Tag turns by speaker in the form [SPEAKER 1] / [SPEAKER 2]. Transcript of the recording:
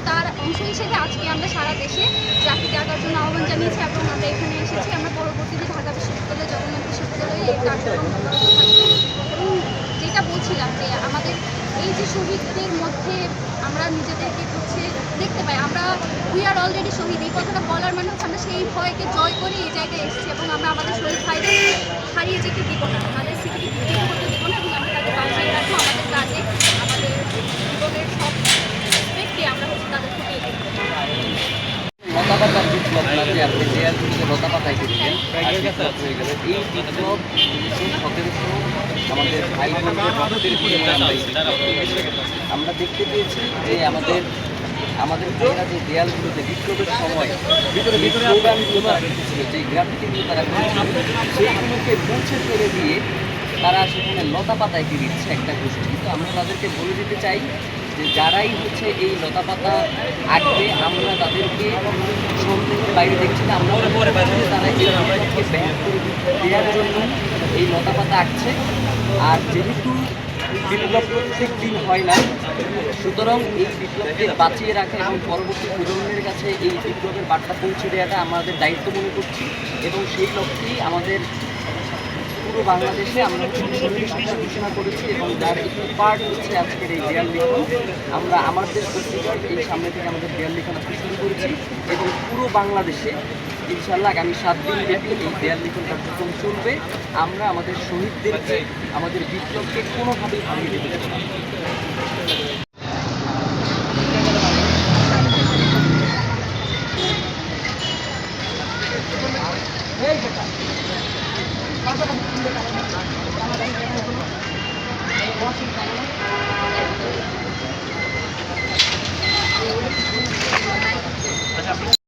[SPEAKER 1] তার অংশ হিসেবে আজকে আমরা সারা দেশে ট্রাফিক ডাকার জন্য আহ্বান জানিয়েছি এবং আমরা এখানে এসেছি। আমরা পরবর্তীতে ঢাকা বিশ্ববিদ্যালয়, জগন্নাথ বিশ্ববিদ্যালয়ে এই কার্যক্রম অব্যাহত থাকবে। এবং যেটা বলছিলাম যে আমাদের এই যে শহীদদের মধ্যে আমরা নিজেদেরকে হচ্ছে দেখতে পাই, আমরা উই আর অলরেডি শহীদ, এই কথাটা বলার মানে হচ্ছে আমরা সেই ভয়কে জয় করে এই জায়গায় এসেছি এবং আমরা আমাদের শহীদ ভাইদের হারিয়ে যেতে দিব না, তাদের স্মৃতিকে বিকৃত করতে দিব না এবং আমরা তাদের বাঁচিয়ে রাখবো আমাদের কাজে, আমাদের জীবনের সব রেসপেক্টে আমরা হচ্ছে তাদের ফুটিয়ে দেবো।
[SPEAKER 2] লতাপাতার বিপ্লব না যে আপনি দেয়াল থেকে লতাপাতায় দিচ্ছেন বিপ্লব হয়ে গেল। এই বিপ্লব 1917 আমাদের ভাই বোনদের রক্তের বিনিময়ে আমরা দেখতে পেয়েছি যে আমাদের ভাইরা যে দেয়ালগুলোতে বিপ্লবের সময় ভিতরে স্লোগানগুলো তারা রেখেছিল, যে গ্রাফিটিগুলো তারা করেছিল, সেইগুলোকে মুছে ফেলে দিয়ে তারা সেখানে লতাপাতায় দিয়ে দিচ্ছে একটা গোষ্ঠী। তো আমরা তাদেরকে বলে দিতে চাই যে যারাই হচ্ছে এই লতাপাতা আঁকবে আমরা তাদেরকে সন্দেহের বাইরে দেখছি না, আমরা তারা এই বিপ্লবকে ব্যাহত করে দেওয়ার জন্য এই লতাপাতা আঁকছে। আর যেহেতু বিপ্লব প্রত্যেক দিন হয় না, সুতরাং এই বিপ্লবকে বাঁচিয়ে রাখা এবং পরবর্তী প্রজন্মের কাছে এই বিপ্লবের বার্তা পৌঁছে দেওয়াটা আমাদের দায়িত্ব মনে করছি। এবং সেই লক্ষ্যেই আমাদের পুরো বাংলাদেশে আমরা শহীদ সপ্তাহ ঘোষণা করেছি এবং যার একটি পার্ট হচ্ছে আজকের এই দেয়াল লিখন। আমরা আমাদের পত্রিকার এই সামনে থেকে আমাদের দেয়াল লিখন আজকে শুরু করেছি এবং পুরো বাংলাদেশে ইনশাআল্লাহ আগামী 7 দিন ব্যাপী এই দেয়াল লিখন কার্যক্রম চলবে। আমরা আমাদের শহীদদেরকে, আমাদের বিপ্লবকে কোনোভাবেই ভাঙিয়ে দিতে দেব না।